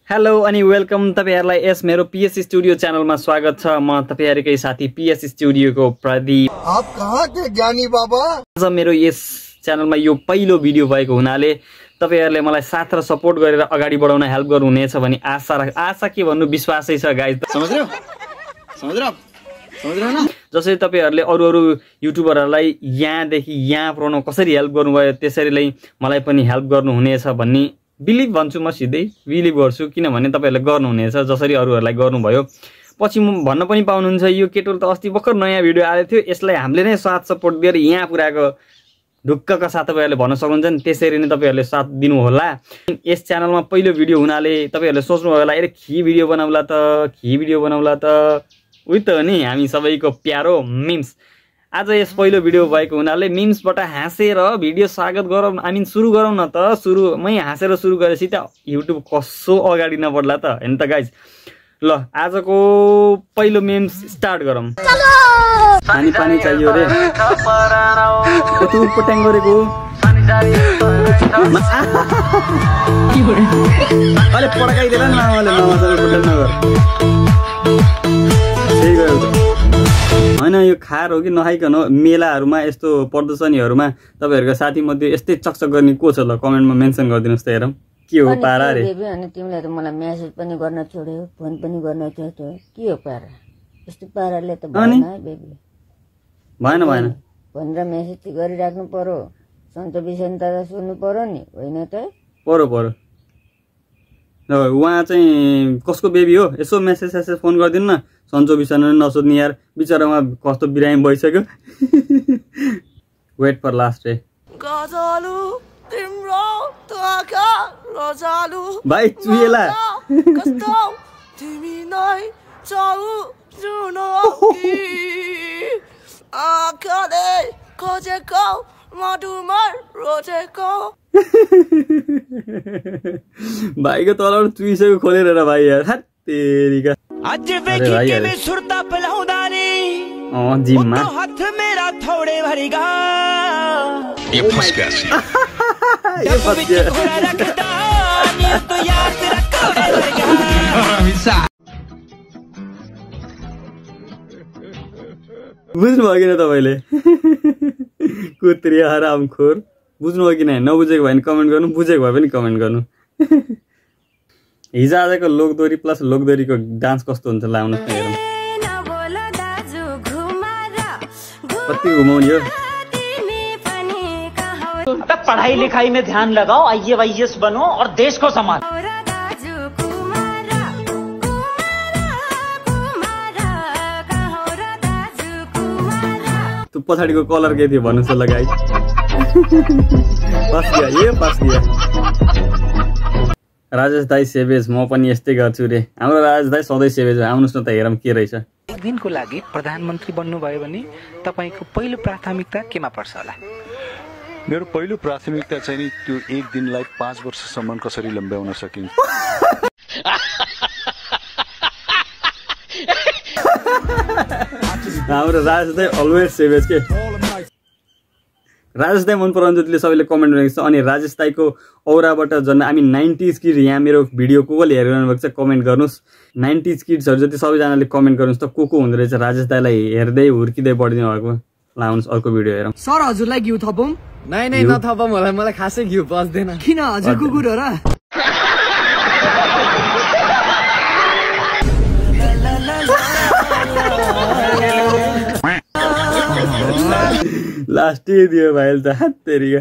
Hello अनि welcome तपाईहरुलाई यस मेरो पीएस स्टुडियो च्यानलमा स्वागत छ। म तपाईहरुकै साथी पीएस स्टुडियोको प्रदीप। आप कहाँ के ज्ञानी बाबा? आज मेरो यस च्यानलमा यो पहिलो भिडियो भएको हुनाले तपाईहरुले मलाई साथ र सपोर्ट गरेर अगाडि बढाउन हेल्प गर्नुहुनेछ भनी आशा के भन्नु विश्वासै छ गाइस। समझ्यो न? जसरी तपाईहरुले अरु युट्युबरहरुलाई यहाँदेखि यहाँ पुर्याउन कसरी हेल्प गर्नुभयो त्यसरी नै मलाई पनि हेल्प गर्नुहुनेछ भन्ने बिलिभ भन्छु। म सिधै बिलिभ गर्छु किनभने तपाईहरुले गर्नुहुनेछ जसरी अरूहरुलाई गर्नुभयो। पछि म भन्न पनि पाउनुहुन्छ यो केटोले त अस्ति भर्खर नयाँ भिडियो आएको थियो, यसलाई हामीले नै साथ सपोर्ट दिएर यहाँ पुर्याएको ढुक्कका साथ तपाईहरुले भन्न सक्नुहुन्छ नि। त्यसरी नै तपाईहरुले साथ दिनु होला। यस च्यानलमा पहिलो भिडियो हुनाले तपाईहरुले सोच्नु होला अरे के भिडियो बनाउला त उही त हो नि हामी सबैको प्यारो मिम्स। आज यस पहिलो भिडियो भएको हुनाले मिम्सबाट हाँसेर भिडियो स्वागत गरौँ, सुरु गरौँ न त। मै हाँसेर सुरु गरेपछि त युट्युब कसो अगाडि नबढ्ला त हैन त गाइज। ल आजको पहिलो मिम्स स्टार्ट गरौँ। पानी चाहियो रे कतु पट्याङ गरेको अले पड्काइदेला न आमाले नमासँग पट्याङ नगर हैन। यो खार हो कि नखाइकन मेलाहरुमा यस्तो प्रदर्शनीहरुमा तपाईहरुको साथी मध्ये यस्तै चकचक गर्ने को छ ल कमेन्टमा मेन्सन गरिदिनुस् त हेरौँ के हो पारा रे। अनि तिमीले त मलाई मेसेज पनि गर्न छोड्यो, फोन पनि गर्न छोड्यो, के हो पारा? यस्तो पाराले त भएन है बेबी। भएन भनेर मेसेज चाहिँ गरिराख्नु पर्यो। सन्चो बिसन त सुन्नु पर्यो नि, होइन त? पर्यो उहाँ चाहिँ कसको बेबी हो यसो मेसेज फोन गरिदिनु न। सन्चो बिसन नसोध्ने यार, बिचरामा कस्तो बिरामी भइसक्यो। वेट फर लास्ट रे भाइ चुएला भाइको तलबाट चुइसक्यो खोलेर र भाइ यार तेरीका आज वेखी के मैं सुरता पलाउदा नि जिममा हाथ मेरा थोड़े भरिगा ये फस गया रखदा नि तो याद रखो बुझ्नु भयो किन तपाईले? कुत्रिया हरामखोर। बुझ्नु भयो किन? नबुझेको भए नि कमेन्ट गर्नु, बुझेको भए पनि कमेन्ट गर्नु। हिजो आजको लोकदोरी प्लस लोकदोरीको डान्स कस्तो हुन्छ लाउनुहोस् न हेरौँ। कति घुमाउने हो? पढ़ाई लिखाई में ध्यान लगाओ, IAS बनो और देश को संभालो। त्यो पछाडिको कलर के थियो भन्नु छ लगाइ। फस गया। राजेश दाई सेवेज म पनि यस्तै गर्छु रे। हाम्रो राजेश दाई सधैँ सेवेज हो। आउनुस् न त हेरौँ के रहेछ। एक दिनको लागि प्रधानमन्त्री बन्नुभयो भने तपाईको पहिलो प्राथमिकता केमा पर्छ होला? मेरो पहिलो प्राथमिकता चाहिँ नि त्यो एक दिनलाई 5 वर्षसम्म कसरी लम्ब्याउन सकिन्छ। हाम्रो राजेश दाई अलवेज सेवेज के। राजेश दाई मन पराउनु जतिले सबैले कमेन्ट गरेको छ। अनि राजेश दाईको औराबाट जन्म 90s किड्स यहाँ मेरो भिडियो कसले हेरिरहनु भएको छ कमेन्ट गर्नुस्। 90s किड्सहरु जति सबैजनाले कमेन्ट गर्नुस् त को हुँदो रहेछ राजेश दाईलाई हेर्दै हुर्किँदै बढ्दिनु भएको। लाउनुस् अर्को भिडियो हेरौँ। सर हजुरलाई घिउ थपौँ? नै नथपौँ होला, मलाई खासै घिउ पस्दैन। किन हजुर कुकुर हो र? लास्टै दियो भाइ त तेरीका।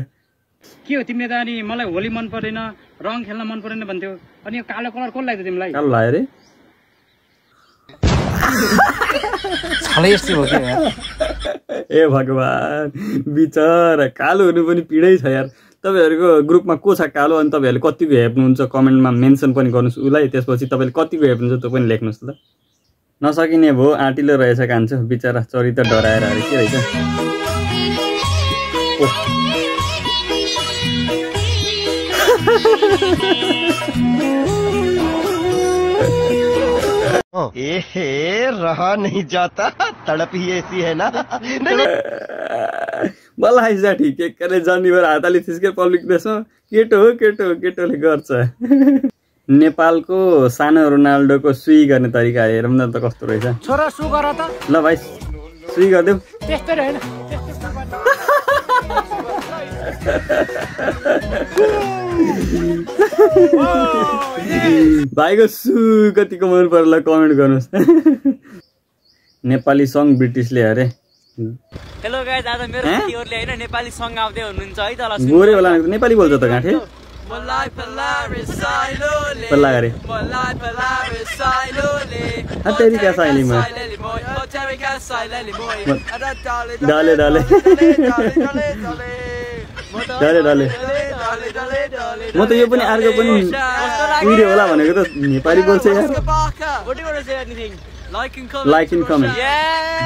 के हो तिमीले त अनि मलाई होली मन पर्दैन, रङ खेल्न मन पर्दैन भन्थ्यौ, अनि यो कालो कलर कसले लाग्यो तिमीलाई? कालो लाग्यो रे। छलै यस्तै हो के? ए भगवान बिचरा कालो हुनु पनि पीडै छ यार। तपाईहरुको ग्रुपमा को छ कालो अनि तपाईहरुले कतिको हेप्नुहुन्छ कमेन्टमा मेन्सन पनि गर्नुस् उलाई। त्यसपछि तपाईले कतिको हेप्नुहुन्छ त्यो पनि लेख्नुस् ल। नसकिने भो आँटिलो रहेछ कान्छ बिचरा चरित्र डराएर अरे के रहेछ। रहा नहीं जाता, तड़प ही ऐसी है ना। मलाई जा ठीक एकले जन्नीभर हातले थिस्के पब्लिक देशमा केटो केटोले गर्छ। नेपालको सानो रोनाल्डोको सुई गर्ने तरिका हेरौँ न त कस्तो रहेछ। छोरा सु गर त। ल भाइ सुई गरिदेऊ। त्यस्तै रहेन। भाइको सु कतिको मन पर्ला कमेन्ट गर्नुहोस्। नेपाली सङ ब्रिटिसले अरे। हेलो गाइस, आज मेरो साथीहरुले हैन नेपाली सङ गाउँदै हुनुहुन्छ है त। गोरे होला नेपाली बोल्छ त गाँठे। पल्ला गरे तेरी क्या साइली में डाले डाले डाले डाले म त यो पनि अर्को पनि भिडियो होला भनेको त नेपाली बोल्छ यार। Like and comment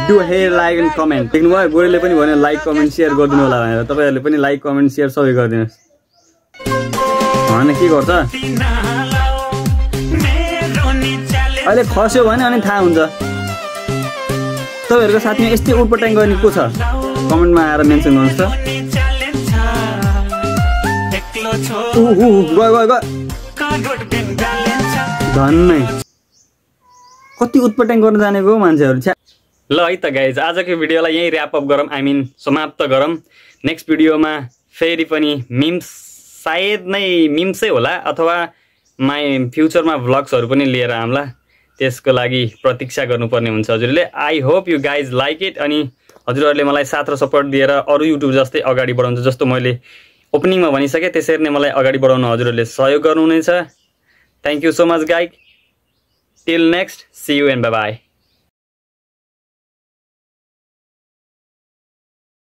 do here like and comment देख्नुभयो गोरेले पनि भन्यो लाइक कमेन्ट सेयर गरिदिनु होला भनेर। तपाईहरुले पनि लाइक कमेन्ट सेयर सबै गरिदिनुहोस्। होइन के गर्छ अहिले खस्यो भने अनि थाहा हुन्छ। तपाईँहरूको साथीमा यस्तै उटपटाङ गर्ने को छ कमेन्टमा आएर मेन्सन गर्नुहोस् त। धन्नै कति उटपटाङ गर्न जानेको मान्छेहरू छ। ल है त गाइज आजको भिडियोलाई यहीँ ऱ्याप अप गरौँ, आई मिन समाप्त गरौँ। नेक्स्ट भिडियोमा फेरि पनि मिम्स सायद नै मिम्सै होला अथवा फ्युचरमा भ्लग्सहरू पनि लिएर आउँला। त्यसको लागि प्रतीक्षा गर्नुपर्ने हुन्छ हजुरले। I hope you guys like it. अनि हजुरहरूले मलाई साथ र सपोर्ट दिएर अरू युट्युब जस्तै अगाडि बढाउँछ जस्तो मैले ओपनिङमा भनिसकेँ त्यसरी नै मलाई अगाडि बढाउन हजुरहरूले सहयोग गर्नुहुनेछ। Thank you so much guys. Till next see you and bye by.